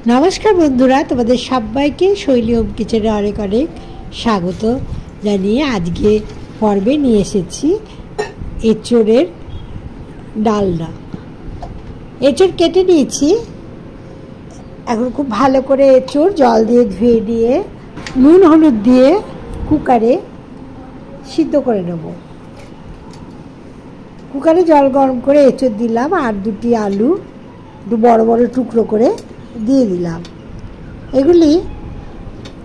नमस्कार बंधुरा तुम्हारे सबाइके शैली होम किचेने अनेक अनेक स्वागत जानिए आज के पर्वे निये एसेछि एचोरेर डालना। एचोर केटे निয়েছি এখন खूब भालो करे एचोर जल दिए धुए निये नुन हलुद दिए कुकारे सिद्ध करे नेब। कुकारे जल गरम करे एचोर दिलाम और दुटी आलू दु बड़ बड़ टुकरो करे দিয়ে দিলাম। এগুলি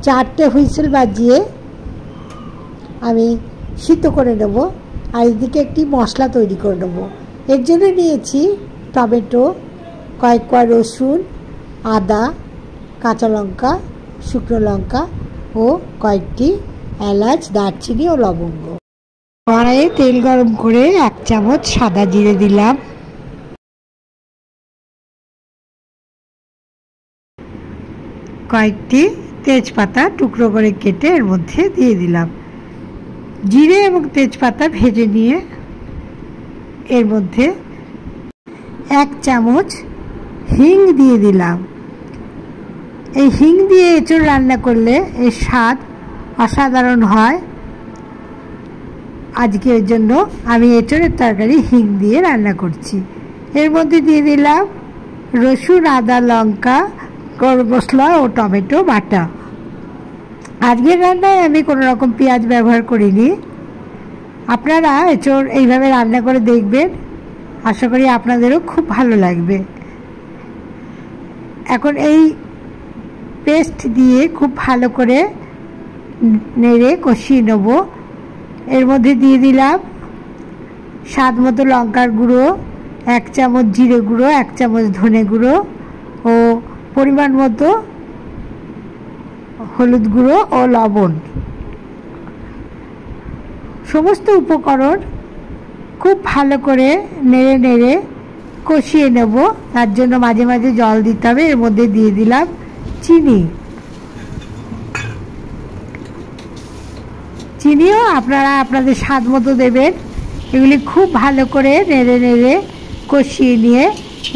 4টে হুইসেল বাজিয়ে আমি সিদ্ধ করে নেব আর এদিকে একটি মশলা তৈরি করে নেব। এর জন্য নিয়েছি টমেটো, কয়েক কোয়া রসুন, আদা, কাঁচা লঙ্কা, শুকনো লঙ্কা ও কয়েকটি এলাচ, দারচিনি ও লবঙ্গ। কড়াইয়ে তেল গরম করে 1 চামচ সাদা জিরে দিলাম। কয়েকটি তেজপাতা টুকরো করে কেটে এর মধ্যে দিয়ে দিলাম। জিরে এবং তেজপাতা ভেজে নিয়ে এর মধ্যে 1 চামচ হিং দিয়ে দিলাম। এই হিং দিয়ে এঁচোড় রান্না করলে এর স্বাদ অসাধারণ হয়। আজকে এর জন্য আমি এঁচোড়ের তরকারি হিং দিয়ে রান্না করছি। এর মধ্যে দিয়ে দিলাম রসুন, আদা, লঙ্কা, গরম মশলা ও টমেটো বাটা। আজকের রান্নায় আমি কোনো রকম পেঁয়াজ ব্যবহার করিনি। আপনারা এঁচোড় এইভাবে রান্না করে দেখবেন, আশা করি আপনাদেরও খুব ভালো লাগবে। এখন এই পেস্ট দিয়ে খুব ভালো করে নেড়ে কষিয়ে নেব। এর মধ্যে দিয়ে দিলাম স্বাদ মতো লঙ্কার গুঁড়ো, 1 চামচ জিরে গুঁড়ো, 1 চামচ ধনে গুঁড়ো ও পরিমাণ মতো হলুদ গুঁড়ো ও লবণ। সমস্ত উপকরণ খুব ভালো করে নেড়ে নেড়ে কষিয়ে নেব। তার জন্য মাঝে মাঝে জল দিতে হবে। এর মধ্যে দিয়ে দিলাম চিনি। চিনিও আপনারা আপনাদের স্বাদ মতো দেবেন। এগুলি খুব ভালো করে নেড়ে নেড়ে কষিয়ে নিয়ে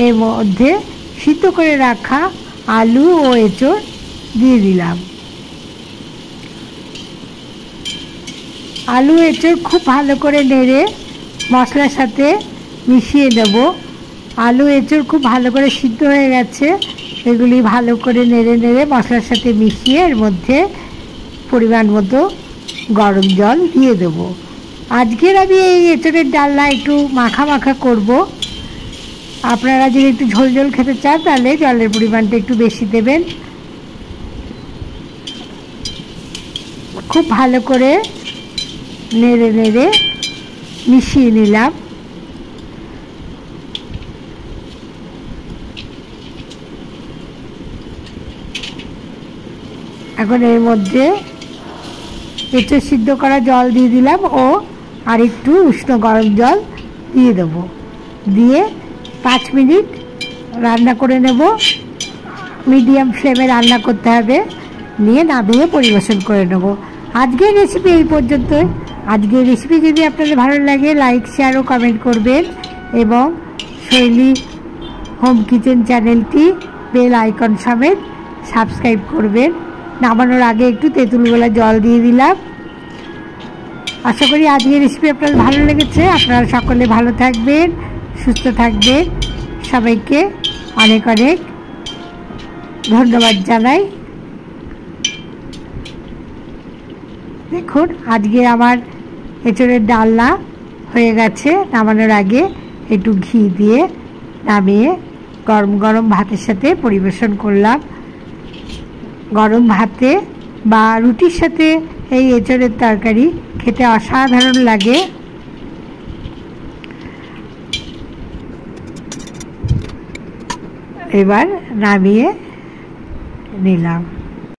এর মধ্যে সিদ্ধ করে রাখা আলু ও এঁচোড় দিয়ে দিলাম। আলু এঁচোড় খুব ভালো করে নেড়ে মশলার সাথে মিশিয়ে নেব। আলু এঁচোড় খুব ভালো করে সিদ্ধ হয়ে গেছে। এগুলি ভালো করে নেড়ে নেড়ে মশলার সাথে মিশিয়ে এর মধ্যে পরিমাণ মতো গরম জল দিয়ে দেব। আজকের আমি এই এঁচোড়ের ডালনা একটু মাখা মাখা করব। আপনারা যদি একটু ঝোল ঝোল খেতে চান তাহলে জলের পরিমাণটা একটু বেশি দেবেন। খুব ভালো করে নেড়ে নেড়ে মিশিয়ে নিলাম। এখন এর মধ্যে এঁচোড় সিদ্ধ করা জল দিয়ে দিলাম ও আর একটু উষ্ণ গরম জল দিয়ে দেব। দিয়ে 5 মিনিট রান্না করে নেব। মিডিয়াম ফ্লেমে রান্না করতে হবে। নিয়ে নামিয়ে পরিবেশন করে নেব। আজকের রেসিপি এই পর্যন্তই। আজকের রেসিপি যদি আপনাদের ভালো লাগে লাইক, শেয়ার ও কমেন্ট করবেন এবং শৈলী হোম কিচেন চ্যানেলটি বেল আইকন সমেত সাবস্ক্রাইব করবেন। নামানোর আগে একটু তেঁতুল গোলা জল দিয়ে দিলাম। আশা করি আজকের রেসিপি আপনাদের ভালো লেগেছে। আপনারা সকলে ভালো থাকবেন, সুস্থ থাকবেন। সবাইকে অনেক অনেক ধন্যবাদ জানাই। দেখুন আজকে আমার এঁচোড়ের ডালনা হয়ে গেছে। নামানোর আগে একটু ঘি দিয়ে নামিয়ে গরম গরম ভাতের সাথে পরিবেশন করলাম। গরম ভাতে বা রুটির সাথে এই এঁচোড়ের তরকারি খেতে অসাধারণ লাগে। এবার নামিয়ে নিলাম।